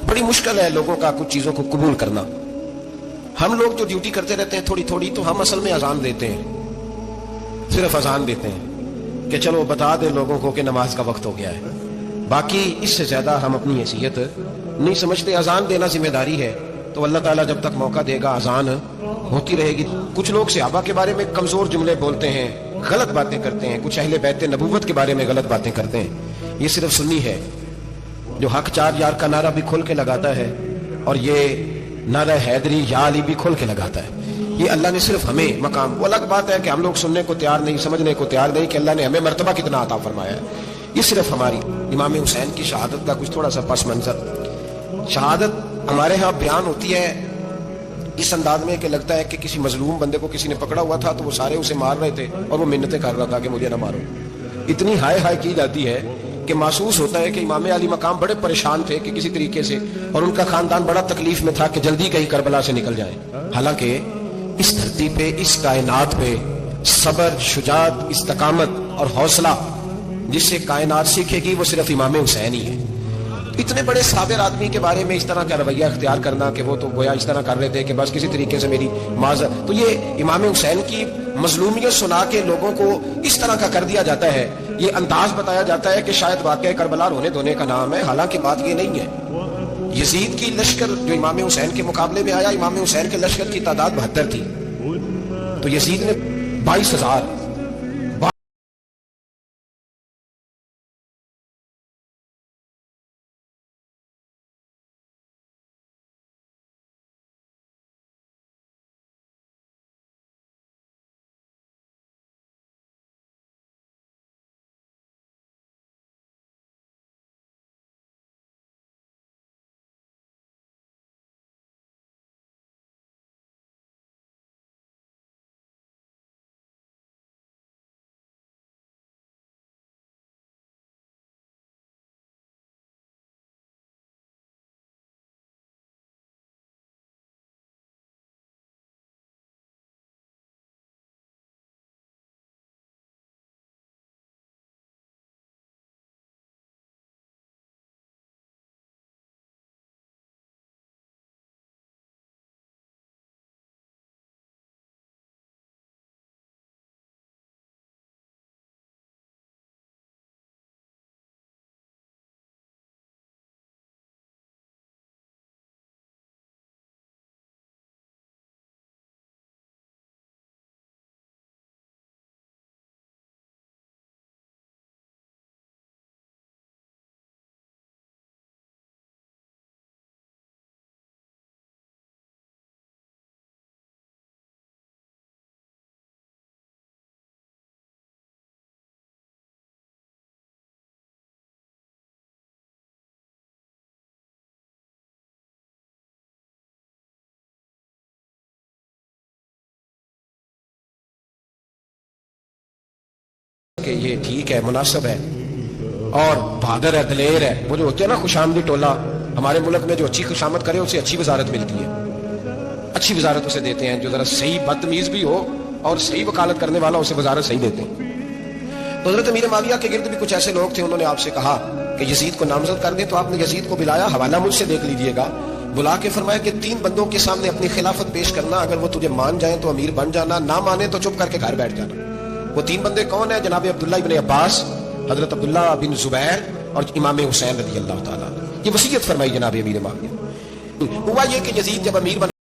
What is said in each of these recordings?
बड़ी मुश्किल है लोगों का कुछ चीजों को कबूल करना। हम लोग जो ड्यूटी करते रहते हैं थोड़ी थोड़ी, तो हम असल में अजान देते हैं, सिर्फ अजान देते हैं कि चलो बता दे लोगों को कि नमाज का वक्त हो गया है। बाकी इससे ज्यादा हम अपनी हैसियत नहीं समझते। अजान देना जिम्मेदारी है, तो अल्लाह ताला जब तक मौका देगा अजान होती रहेगी। कुछ लोग सहाबा के बारे में कमजोर जुमले बोलते हैं, गलत बातें करते हैं, कुछ अहले बैत नबूवत के बारे में गलत बातें करते हैं। ये सिर्फ सुन्नी है जो हक चार यार का नारा भी खोल के लगाता है, और ये नारा हैदरी या अली भी खोल के लगाता है। ये अल्लाह ने सिर्फ हमें मकाम, वो अलग बात है कि हम लोग सुनने को तैयार नहीं, समझने को तैयार नहीं कि अल्लाह ने हमें मर्तबा कितना अता फरमाया है। ये सिर्फ हमारी इमाम हुसैन की शहादत का कुछ थोड़ा सा पस मंजर। शहादत हमारे यहाँ बयान होती है इस अंदाज में कि लगता है कि किसी मजलूम बंदे को किसी ने पकड़ा हुआ था, तो वो सारे उसे मार रहे थे और वो मिन्नतें कर रहा था कि मुझे ना मारो। इतनी हाय हाय की जाती है कि महसूस होता है कि इमाम अली मकाम बड़े परेशान थे कि किसी तरीके से, और उनका खानदान बड़ा तकलीफ में था कि जल्दी कहीं करबला से निकल जाए। हालांकि इस धरती पे, इस कायनात पे सबर, शुजात, इस्तकामत और हौसला जिससे कायनात सीखेगी वो सिर्फ इमाम हुसैन ही है। इतने बड़े साबिर आदमी के बारे में इस तरह का रवैया इख्तियार करना कि वो तो गोया इस तरह कर रहे थे कि बस किसी तरीके से मेरी माजर, तो ये इमाम हुसैन की मजलूमियत सुना के लोगों को इस तरह का कर दिया जाता है। ये अंदाज बताया जाता है कि शायद वाकई करबला रोने धोने का नाम है, हालांकि बात ये नहीं है। यजीद की लश्कर जो इमाम हुसैन के मुकाबले में आया, इमाम हुसैन के लश्कर की तादाद 72 थी, तो यजीद ने 22,000। कि ये ठीक है, मुनासिब है और बहादुर है, दलेर है। वो जो होते हैं ना खुशामदी टोला, हमारे मुल्क में जो अच्छी खुशामद करे उसे अच्छी वजारत मिलती है, अच्छी वजारत उसे देते हैं। जो जरा सही बदतमीज भी हो और सही वकालत करने वाला उसे वजारत सही देते हैं। तो हज़रत अमीर माविया के गिर्द भी कुछ ऐसे लोग थे, उन्होंने आपसे कहा कि यजीद को नामजद कर दे, तो आपने यजीद को बुलाया, हवाला मुझसे देख लीजिएगा। बुला के फरमाया कि 3 बंदों के सामने अपनी खिलाफत पेश करना, अगर वो तुझे मान जाए तो अमीर बन जाना, ना माने तो चुप करके घर बैठ जाना। वो 3 बंदे कौन है? जनाब अब्दुल्ला इब्न अब्बास, हजरत अब्दुल्ला बिन जुबैर और इमाम हुसैन रज़ी अल्लाह ताला। ये वसीयत फरमाई जनाब अमीर माविया। हुआ ये कि यजीद जब अमीर बना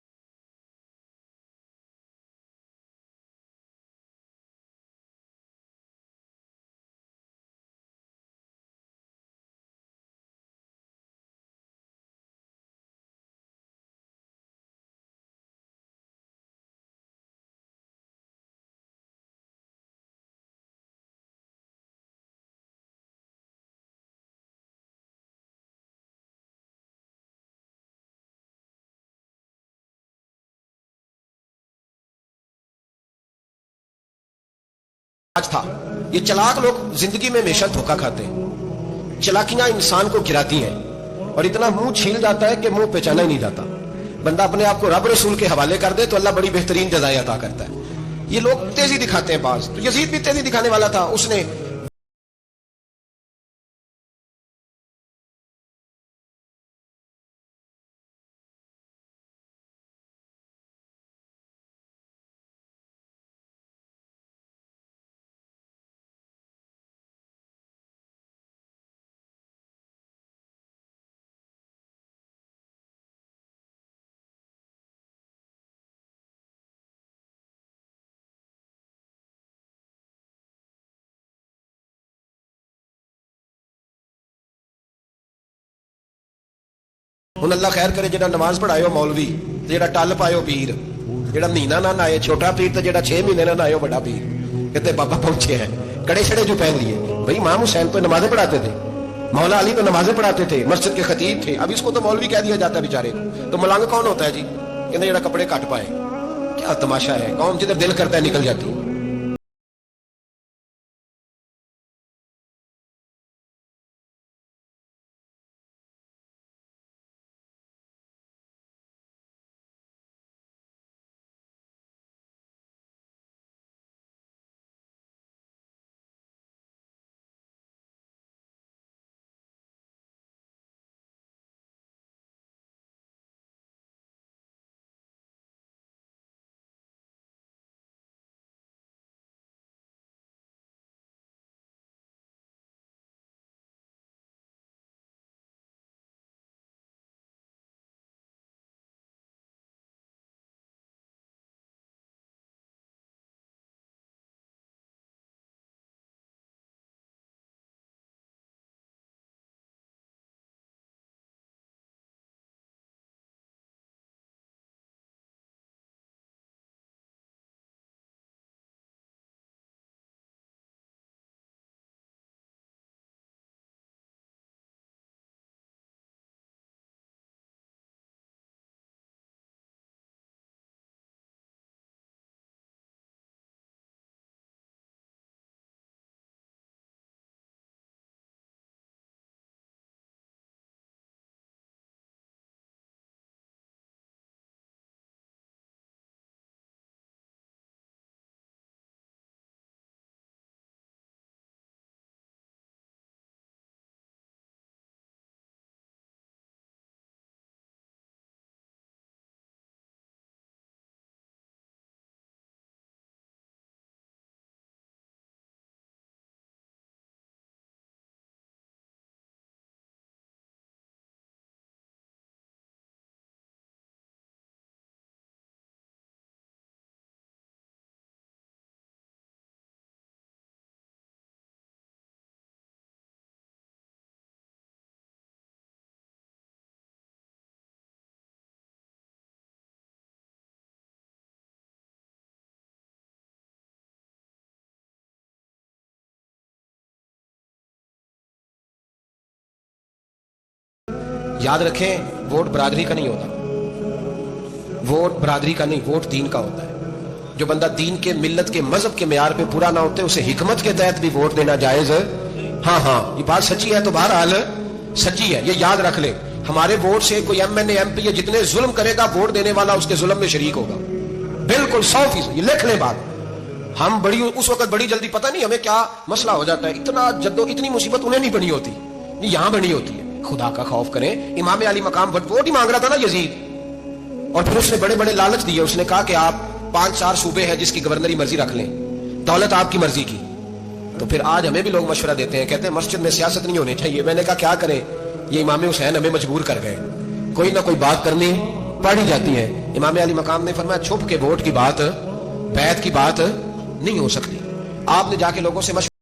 था, ये चलाक लोग जिंदगी में हमेशा धोखा खाते हैं। चलाकियां इंसान को गिराती हैं और इतना मुंह छील जाता है कि मुंह पहचाना ही नहीं जाता। बंदा अपने आप को रब रसूल के हवाले कर दे तो अल्लाह बड़ी बेहतरीन जज़ाएं अता करता है। ये लोग तेजी दिखाते हैं बाज, तो यजीद भी तेजी दिखाने वाला था। उसने हुण अल्लाह खैर करे जेड़ा नमाज पढ़ायो मौलवी, जेड़ा टल पायो पीर, जेड़ा महीना ना नहाए छोटा पीर, तो जेड़ा 6 महीने ना नहायो बड़ा पीर। कहते बाबा पहुंचे हैं, कड़े छड़े जो पहन लिए। भाई इमाम हुसैन तो नमाजें पढ़ाते थे, मौला अली तो नमाजें पढ़ाते थे, मस्जिद के खतीब थे, अब इसको तो मौलवी कह दिया जाता है बेचारे को। तो मलंग कौन होता है जी? कहते जेड़ा कपड़े कट पाए। क्या तमाशा है, कौन जिधर दिल करता है निकल जाती है। याद रखें, वोट बरादरी का नहीं होता, वोट बरादरी का नहीं, वोट दीन का होता है। जो बंदा दीन के, मिल्लत के, मजहब के मेयार पे पूरा ना होते, उसे हिकमत के तहत भी वोट देना जायज है। हाँ हाँ, ये बात सच्ची है तो बहरहाल सच्ची है, ये याद रख ले। हमारे वोट से कोई एमएनए एमपी या जितने जुल्म करेगा, वोट देने वाला उसके जुल्म में शरीक होगा, बिल्कुल 100%। ये लिख ले बात। हम बड़ी उस वक्त बड़ी जल्दी, पता नहीं हमें क्या मसला हो जाता है, इतना जद्दो, इतनी मुसीबत उन्हें नहीं बनी होती, यहां बनी होती है। खुदा का खौफ करें। इमाम अली मकाम पर वोट ही मांग रहा था ना यजीद, और फिर उसने बड़े बड़े लालच दिए। उसने कहा कि आप 5-4 सूबे हैं जिसकी गवर्नरी मर्जी रख लें, दौलत आपकी मर्जी की। तो फिर आज हमें भी लोग मशवरा देते हैं, कहते हैं मस्जिद में सियासत नहीं होनी चाहिए। मैंने कहा क्या करें, ये इमाम हुसैन हमें मजबूर कर गए, कोई ना कोई बात करनी पड़ ही जाती है। इमाम अली मकाम ने फरमाया छुप के वोट की बात, बैत की बात नहीं हो सकती। आपने जाके लोगों से मशवरा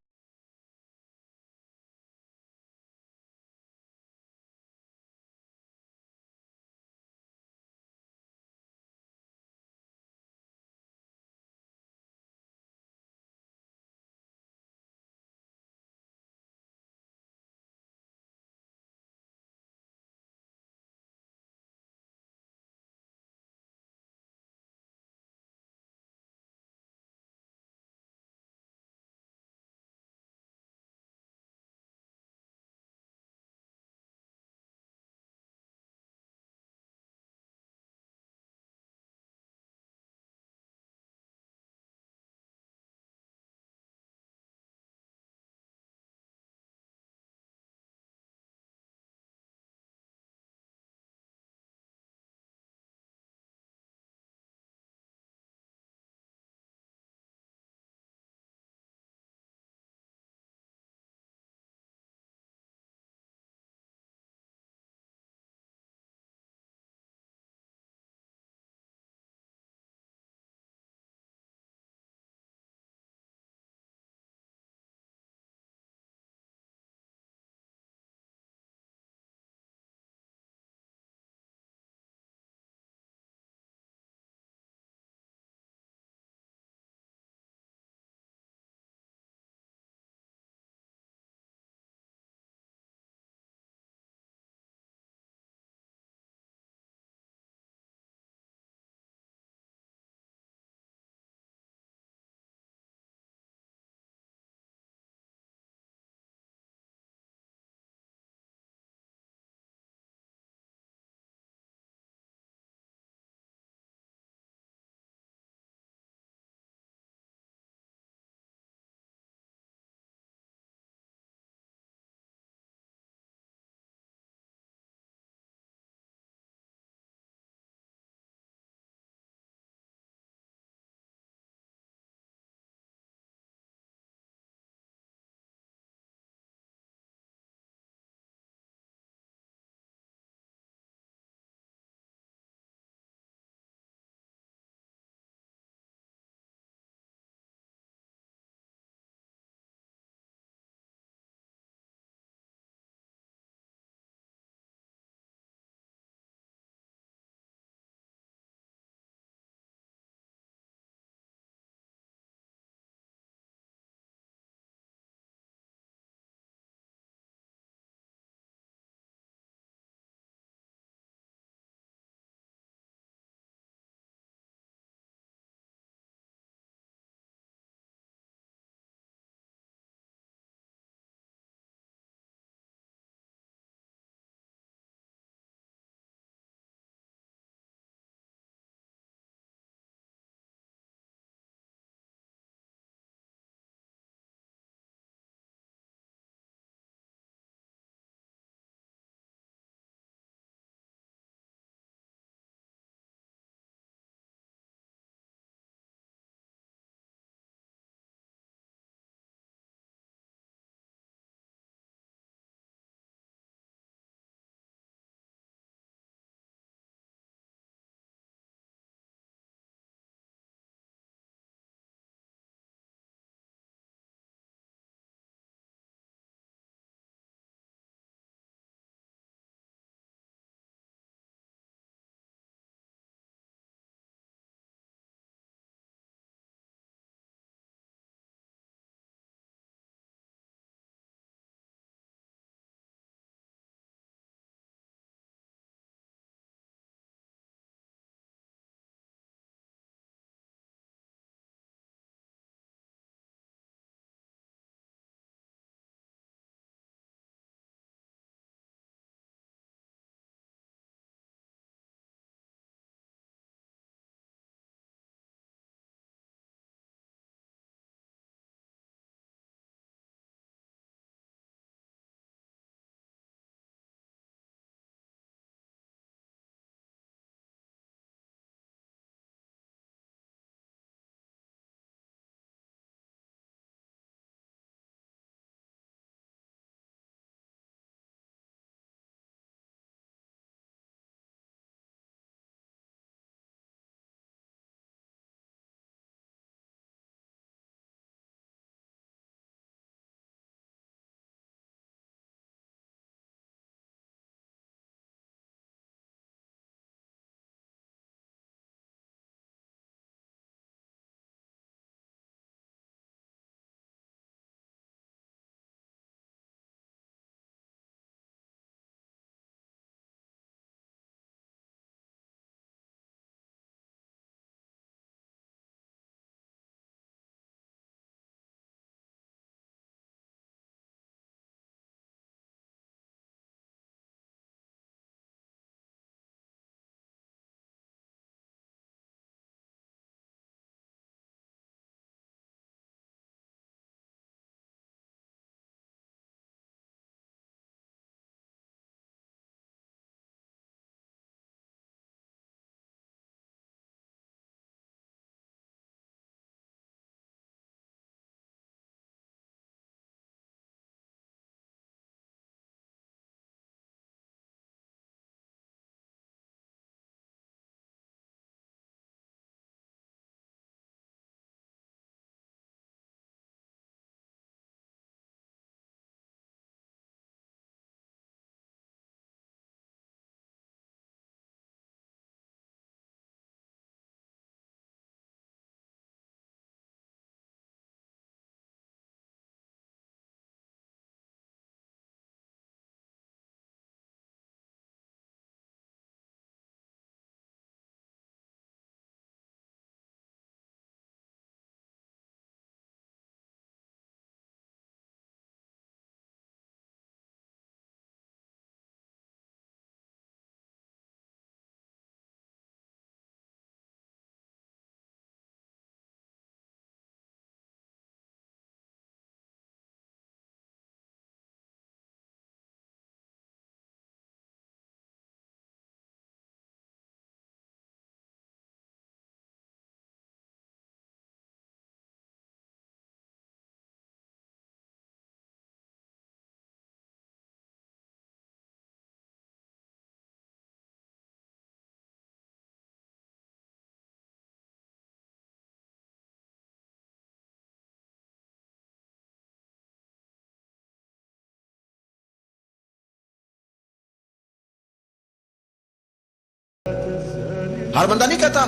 हर बंदा नहीं कहता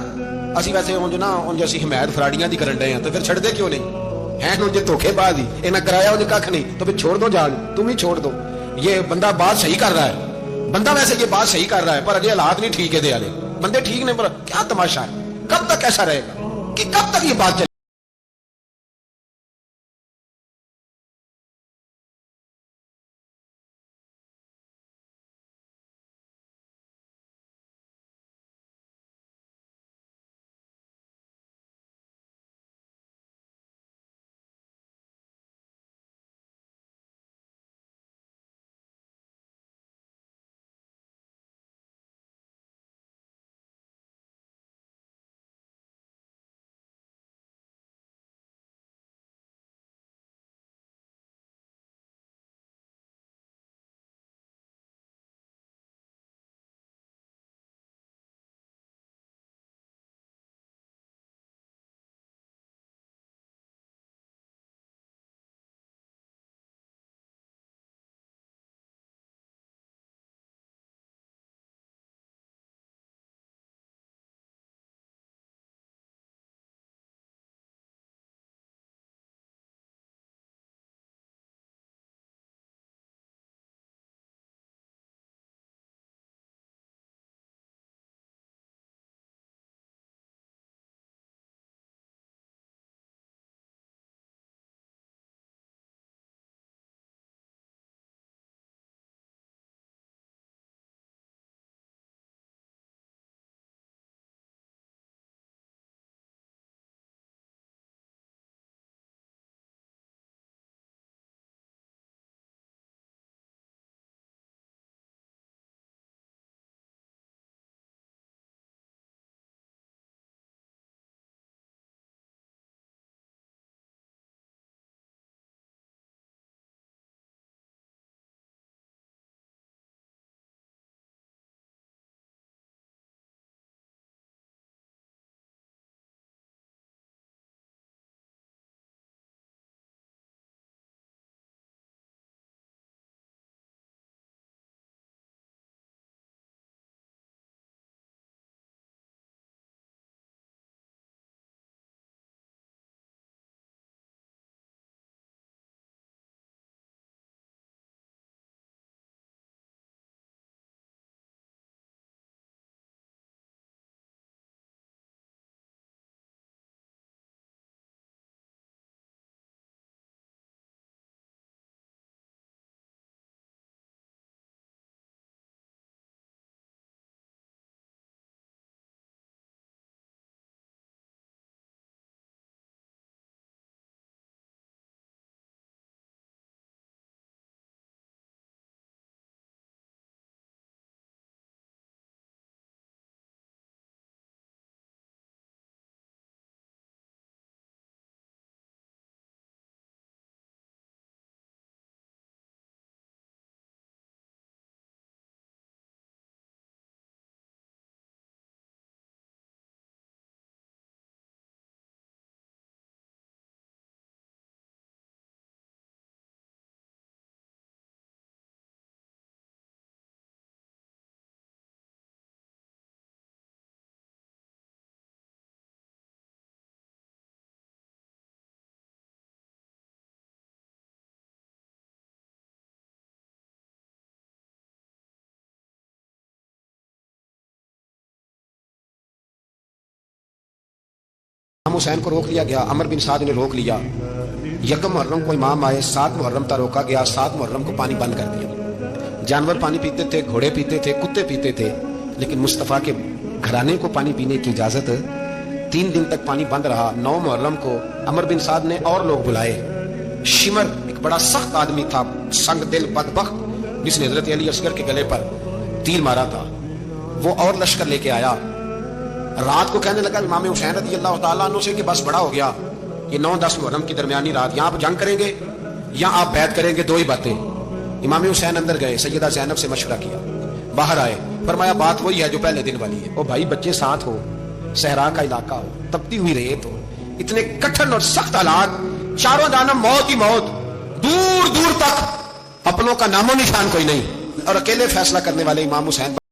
ਅਸੀਂ ਵੈਸੇ ਉਂਝ ਨਾ ਉਂਝ ਅਸੀਂ ਹਮਾਇਤ ਫਰਾੜੀਆਂ ਦੀ ਕਰਨ ਡਏ ਆ, तो फिर ਛੱਡਦੇ क्यों नहीं हैं ਉਂਝ धोखेबाज ही इन्हें कराया उन्हें कख नहीं, तो फिर छोड़ दो जान, तुम ही छोड़ दो। ये बंदा बात सही कर रहा है, बंदा वैसे ये बात सही कर रहा है, पर अजय हालात नहीं ठीक है दे वाले बंदे ठीक नहीं, पर क्या तमाशा है, कब तक ऐसा रहेगा कि कब तक ये बात चले। हुसैन को रोक लिया गया, अमर बिन साद ने रोक लिया। यकम मुहर्रम को इमाम आए, 7 मुहर्रम तक रोका गया, 7 मुहर्रम को पानी बंद कर दिया। जानवर पानी पीते थे, घोड़े पीते थे, कुत्ते पीते थे, लेकिन मुस्तफ़ा के घराने को पानी पीने की इजाजत 3 दिन तक पानी बंद रहा। 9 मुहर्रम को अमर बिन साद ने और लोग बुलाए। शिमर एक बड़ा सख्त आदमी था, संग दिल बदबख्त, जिसने हजरत अली असगर के गले पर तीर मारा था, वो और लश्कर लेके आया। रात को कहने लगा इमाम हुसैन रज़ी अल्लाह तआला अन्हु से कि बस बड़ा हो गया, ये 9-10 मुहर्रम की दरमियानी रात, यहाँ आप जंग करेंगे या आप बैत करेंगे, 2 ही बातें। इमाम हुसैन अंदर गए, सैयदा ज़ैनब से मशवरा किया, बाहर आए, फरमाया बात वही है जो पहले दिन वाली है। ओ भाई, बच्चे साथ हो, सहरा का इलाका हो, तपती हुई रेत हो, इतने कठिन और सख्त हालात, चारों जानब मौत ही मौत, दूर दूर तक अपनों का नामो निशान कोई नहीं, और अकेले फैसला करने वाले इमाम हुसैन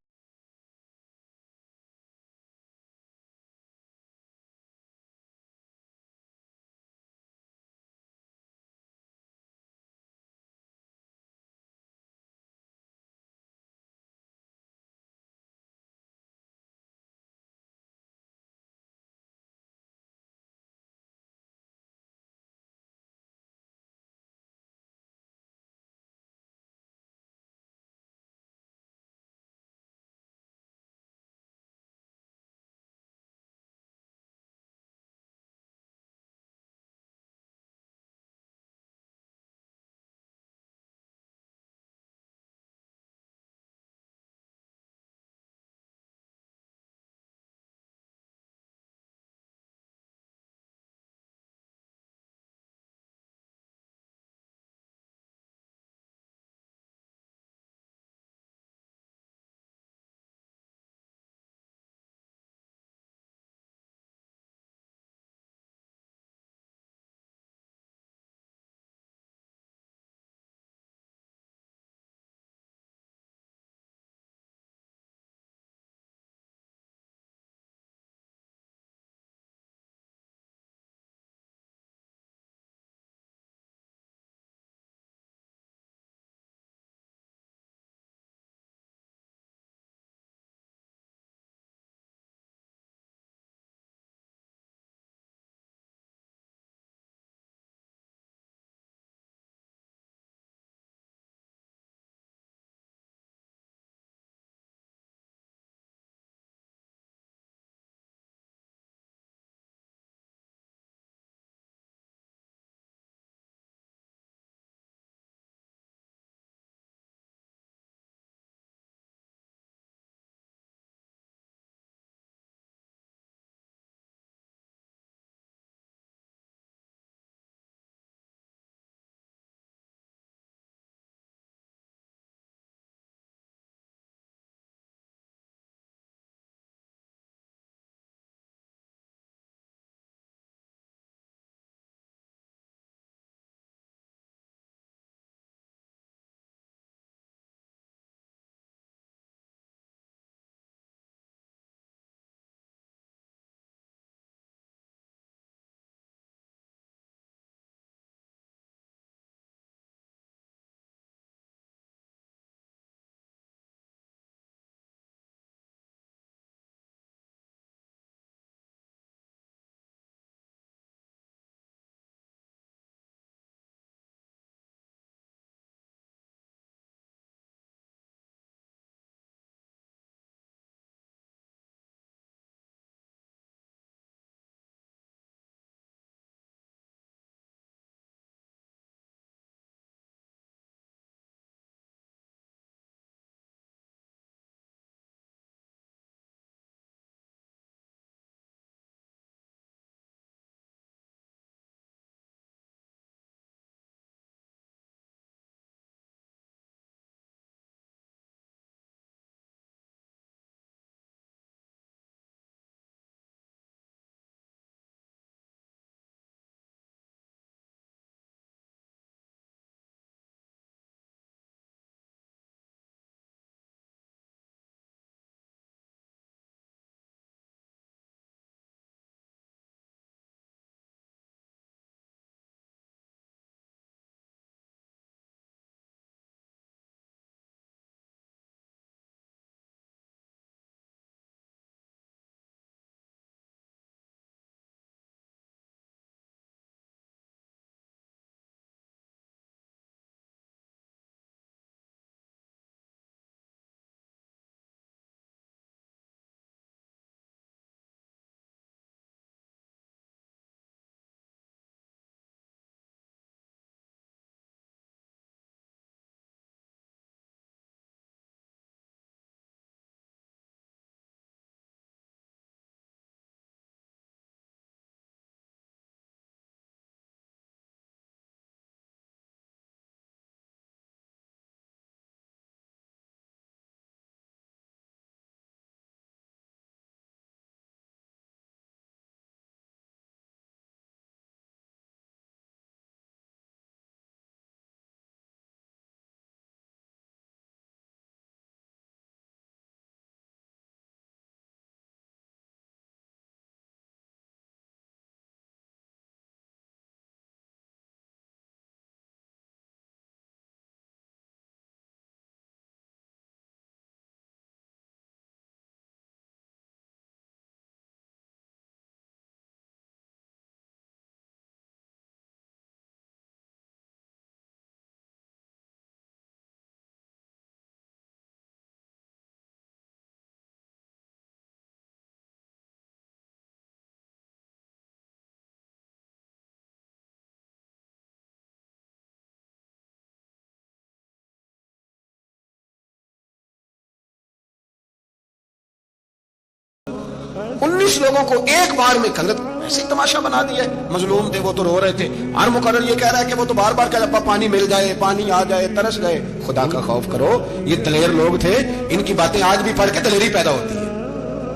19 लोगों को एक बार में हजरत ऐसे ही तमाशा बना दिया। मजलूम थे वो तो रो रहे थे, और मुकर्रर ये कह रहा है कि वो तो बार बार कह रहा पानी मिल जाए, पानी आ जाए, तरस गए। खुदा का खौफ करो, ये दलेर लोग थे, इनकी बातें आज भी पढ़ के दिलेरी पैदा होती है,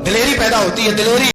दिलेरी पैदा होती है, दिलेरी।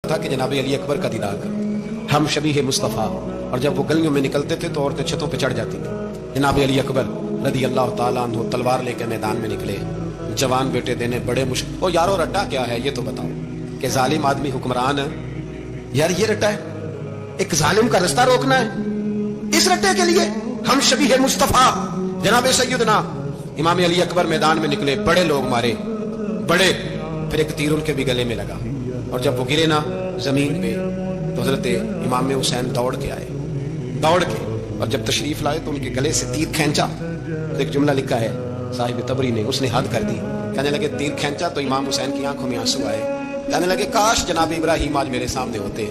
था कि जनाब अली अकबर का दीदार करो, हम शबीह मुस्तफ़ा। और जब वो गलियों में निकलते थे तो औरतें छतों पे चढ़ जाती थी। जनाब अली अकबर रदी अल्लाह ताला अन्हु तलवार लेकर मैदान में निकले, जवान बेटे देने बड़े मुश्किल। ओ यारो रट्टा क्या है ये तो बताओ, कि जालिम आदमी हुक्मरान है यार, ये रट्टा है, एक जालिम का रास्ता रोकना है, इस रट्टे के लिए हम शबीह मुस्तफ़ा जनाब सैयदना इमाम अली अकबर मैदान में निकले, बड़े लोग मारे, बड़े, फिर एक तीर उनके भी गले में लगा, और जब वो गिरे ना जमीन पे तो हजरत इमाम हुसैन दौड़ के आए, दौड़ के, और जब तशरीफ लाए तो उनके गले से तीर खींचा। तो एक जुमला लिखा है साहिब तबरी ने, उसने हद कर दी, कहने लगे तीर खींचा तो इमाम हुसैन की आंखों में आंसू आए, कहने लगे काश जनाब इब्राहिम आज मेरे सामने होते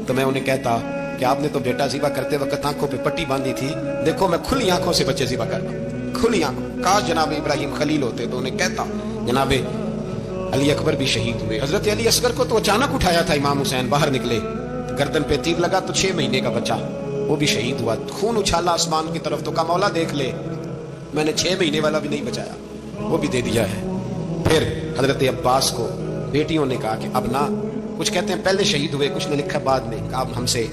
तो मैं उन्हें कहता कि आपने तो बेटा ज़िबा करते वक्त आंखों पे पट्टी बांधी थी, देखो मैं खुली आंखों से बच्चे ज़िबा करता, खुली आंखों। काश जनाब इब्राहिम खलील होते तो उन्हें कहता। जनाब अली अकबर भी शहीद हुए। हजरत अली असगर को तो अचानक उठाया था इमाम हुसैन, बाहर निकले, गर्दन पे तीर लगा तो 6 महीने का बच्चा वो भी शहीद हुआ, खून उछाला आसमान की तरफ, तो कहा मौला देख ले, मैंने 6 महीने वाला भी नहीं बचाया, वो भी दे दिया है। फिर हजरत अब्बास को बेटियों ने कहा कि अब ना, कुछ कहते हैं पहले शहीद हुए, कुछ ने लिखा बाद में, अब हमसे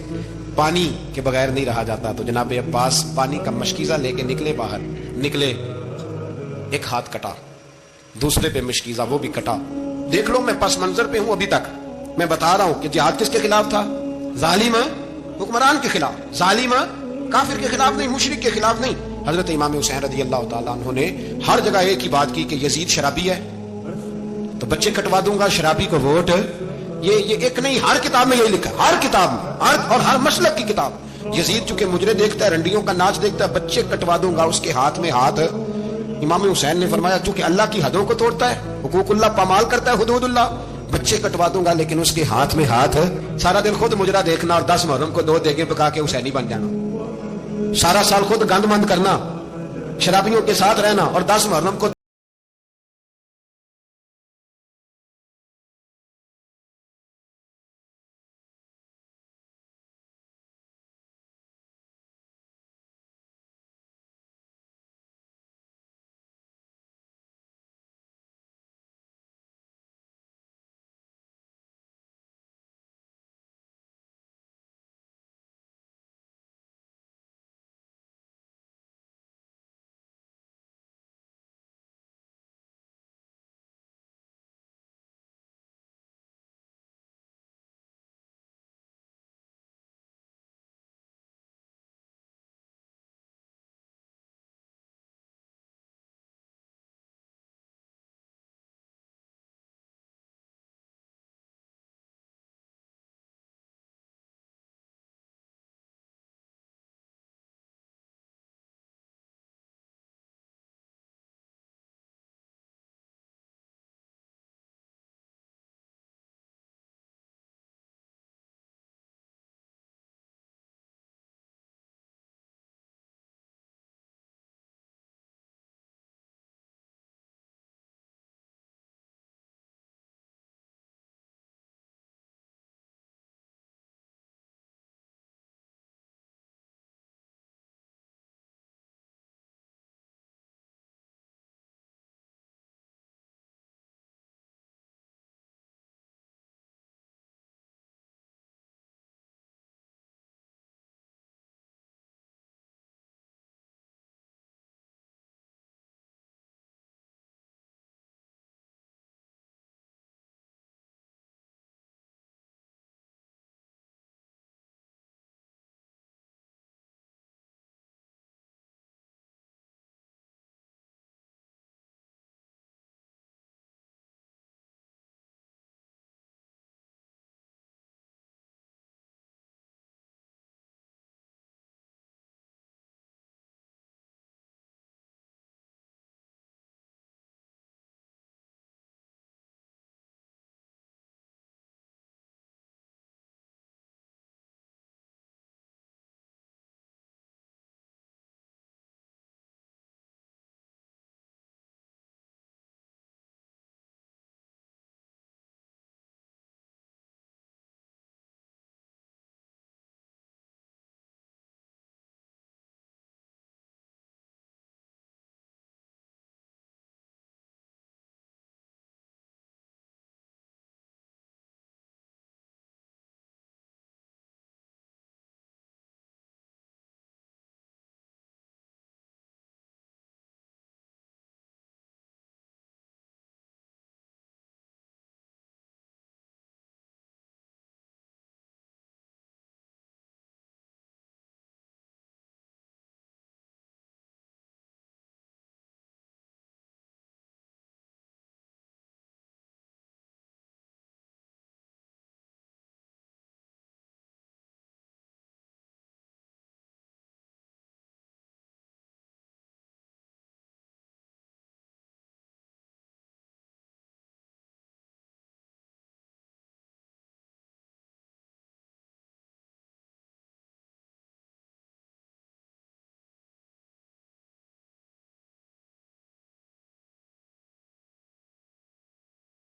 पानी के बगैर नहीं रहा जाता। तो जनाब अब्बास पानी का मशकीजा लेके निकले, बाहर निकले, एक हाथ कटा, दूसरे पे मशकीजा वो भी कटा। देख लो मैं पस मंजर पे हूं अभी तक, मैं बता रहा हूं कि जिहाद किसके खिलाफ था, जालिम हुक्मरान के खिलाफ, जालिम काफिर के खिलाफ नहीं, मुशरिक के खिलाफ नहीं। हजरत इमाम हुसैन रज़ी अल्लाह ताला अन्हु ने हर जगह एक ही बात की कि यजीद शराबी है तो बच्चे कटवा दूंगा, शराबी को वोट। ये एक नहीं, हर किताब में यही लिखा, हर किताब में, और हर मसलक की किताब। यजीद चूंकि मुजरे देखता है, रंडियों का नाच देखता है, बच्चे कटवा दूंगा, उसके हाथ में हाथ। इमाम हुसैन ने फरमाया चूंकि अल्लाह की हदों को तोड़ता है, हुकूकुल्लाह पामाल करता है, हुदूदुल्लाह, बच्चे कटवा दूंगा, लेकिन उसके हाथ में हाथ। सारा दिन खुद मुजरा देखना और 10 मुहर्रम को 2 देगे पका के हुसैनी बन जाना, सारा साल खुद गंदमंद करना, शराबियों के साथ रहना, और 10 मुहर्रम को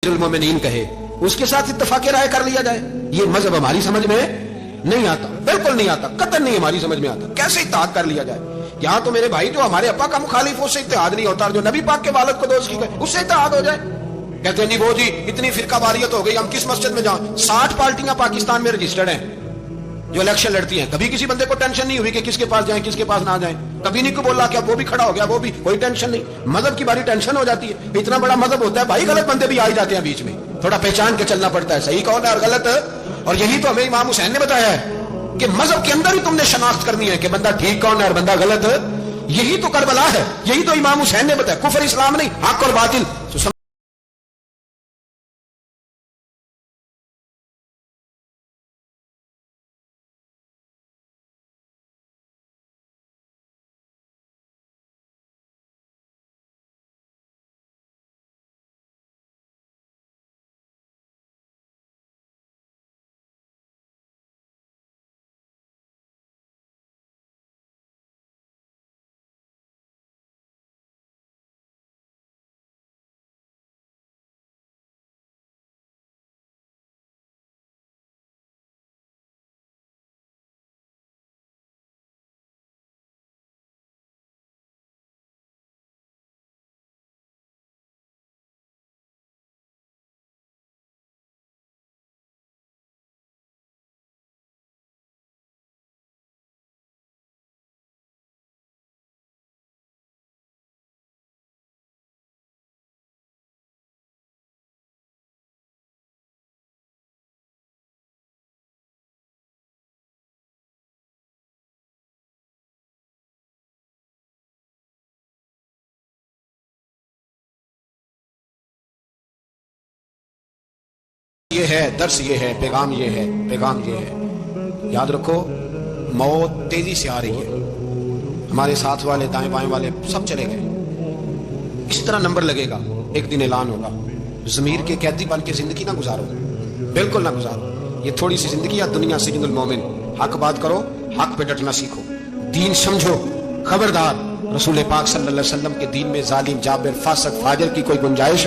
मोमिनीन कहे, उसके साथ इत्तफाक राय कर लिया जाए। ये मजहब हमारी समझ में नहीं आता, बिल्कुल नहीं आता, कतई नहीं हमारी समझ में आता। कैसे इत्तेहाद कर लिया जाए? यहाँ तो मेरे भाई जो हमारे अब्बा का मुखालिफ हो, उससे इत्तेहाद नहीं होता, जो नबी पाक के वालिद को दोस्त की गए उससे इत्तेहाद हो जाए। कहते नहीं वो जी इतनी फिरका वारियत हो गई, हम किस मस्जिद में जाएं? 60 पार्टियां पाकिस्तान में रजिस्टर्ड हैं जो इलेक्शन लड़ती हैं। कभी किसी बंदे को टेंशन नहीं हुई कि किसके पास जाएं किसके पास ना जाएं। कभी नहीं को बोला क्या वो भी खड़ा हो गया, वो भी, कोई टेंशन नहीं। मजहब की बारी टेंशन हो जाती है। इतना बड़ा मजहब होता है भाई, गलत बंदे भी आ ही जाते हैं बीच में, थोड़ा पहचान के चलना पड़ता है सही कौन है और गलत है। और यही तो हमें इमाम हुसैन ने बताया है कि मजहब के अंदर ही तुमने शनाख्त करनी है कि बंदा ठीक कौन है और बंदा गलत है। यही तो करबला है, यही तो इमाम हुसैन ने बताया। कुफर इस्लाम नहीं, हक और बातिल। ये है दर्स, ये है पैगाम, ये है पैगाम, ये है। याद रखो मौत तेजी से आ रही है। हमारे साथ वाले दाएं बाएं वाले सब चले गए। इसी तरह नंबर लगेगा, एक दिन ऐलान होगा। ज़मीर के कैदी बन के जिंदगी ना गुजारो, बिल्कुल ना गुजारो। ये थोड़ी सी जिंदगी या दुनिया सिजनुल मोमिन। हक बात करो, हक पे डटना सीखो, दीन समझो। खबरदार, रसूल पाक सल्लल्लाहु अलैहि वसल्लम के दीन में जालिम, जाबिर, फासिक, फाजिर की कोई गुंजाइश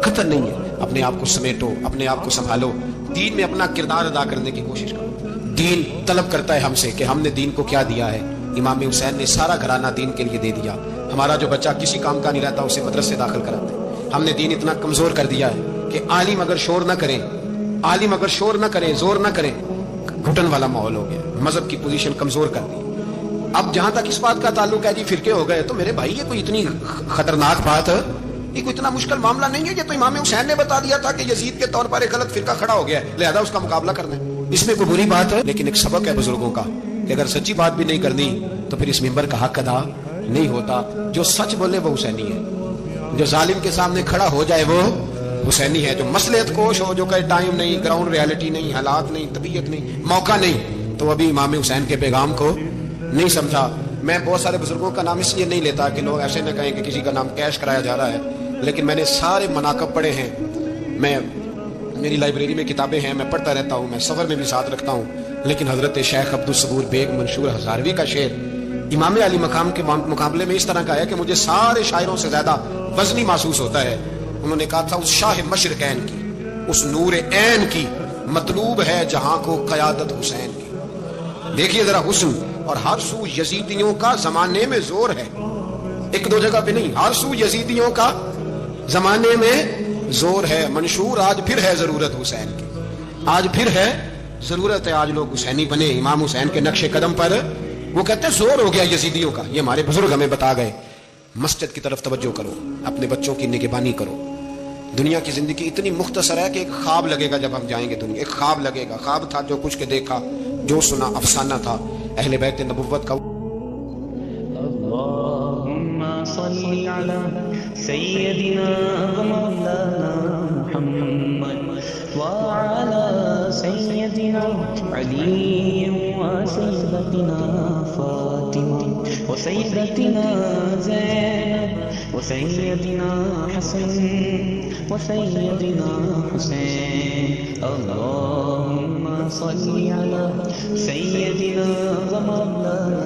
खतर नहीं है। अपने आप को समेटो, अपने आप को संभालो, दीन में अपना किरदार अदा करने की कोशिश करो। दीन तलब करता है हमसे कि हमने दीन को क्या दिया है। इमाम हुसैन ने सारा घराना दीन के लिए दे दिया। हमारा जो बच्चा किसी काम का नहीं रहता उसे मदरसे दाखिल कराते। हमने दीन इतना कमजोर कर दिया है कि आलिम अगर शोर न करें, आलिम अगर शोर न करें, जोर न करें, घुटन वाला माहौल हो गया। मजहब की पोजीशन कमजोर कर दी। अब जहां तक इस बात का ताल्लुक है जी फिरके हो गए, तो मेरे भाई ये कोई इतनी खतरनाक बात है, ये कोई इतना मुश्किल मामला नहीं है। ये तो इमाम हुसैन ने बता दिया था कि यजीद के तौर पर एक गलत फिरका खड़ा हो गया है, लिहाजा उसका मुकाबला करना है। इसमें कोई बुरी बात है, लेकिन एक सबक है बुजुर्गों का कि अगर सच्ची बात भी नहीं करनी तो फिर इस मिंबर का हक अदा नहीं होता। जो सच बोले वो हुसैनी है, जो जालिम के सामने खड़ा हो जाए वो हुसैनी है। जो मसलहत कोश हो, जो कहे टाइम नहीं, ग्राउंड रियलिटी नहीं, हालात नहीं, तबीयत नहीं, मौका नहीं, तो अभी इमाम हुसैन के पैगाम को नहीं समझा। मैं बहुत सारे बुजुर्गों का नाम इसलिए नहीं लेता कि लोग ऐसे न कहें कि किसी का नाम कैश कराया जा रहा है, लेकिन मैंने सारे मनाकब पढ़े हैं। मेरी लाइब्रेरी में किताबें हैं, मैं पढ़ता रहता हूँ, मैं सफर में भी साथ रखता हूँ। लेकिन हजरत शेख अब्दुल सबूर बेग मंशूर हजारवी का शेर इमाम अली मकाम के मुकाबले में इस तरह का है कि मुझे सारे शायरों से ज्यादा वजनी महसूस होता है। उन्होंने कहा था, उस शाह मशरकैन की, उस नूर ऐन की मतलूब है जहां को कयादत हुसैन की। देखिए जरा हुस्न, और हर सू यजीदियों का जमाने में जोर है। एक दो जगह पे नहीं, हर सू यजीदियों का जमाने में जोर है। मंशूर आज फिर है जरूरत हुसैन की, आज फिर है जरूरत है। आज लोग हुसैनी बने, इमाम हुसैन के नक्शे कदम पर। वो कहते हैं जोर हो गया यजीदियों का। ये हमारे बुजुर्ग हमें बता गए। मस्जिद की तरफ तवज्जो करो, अपने बच्चों की निगहबानी करो। दुनिया की जिंदगी इतनी मुख्तसर है कि एक ख्वाब लगेगा जब हम जाएंगे दुनिया, एक ख्वाब लगेगा। ख्वाब था जो कुछ के देखा, जो सुना अफसाना था अहले बैत नबुव्वत का। अल्लाहुम्मा सल्ली अला सय्यदिना व मौलाना मुहम्मद व अला सय्यदिना अली व सय्यदतिना फातिमा व सय्यदतिना ज़ैनब व सय्यदिना हसन व सय्यदिना हुसैन। अल्लाहुम्मा सल्ली अला सय्यदिना व मौलाना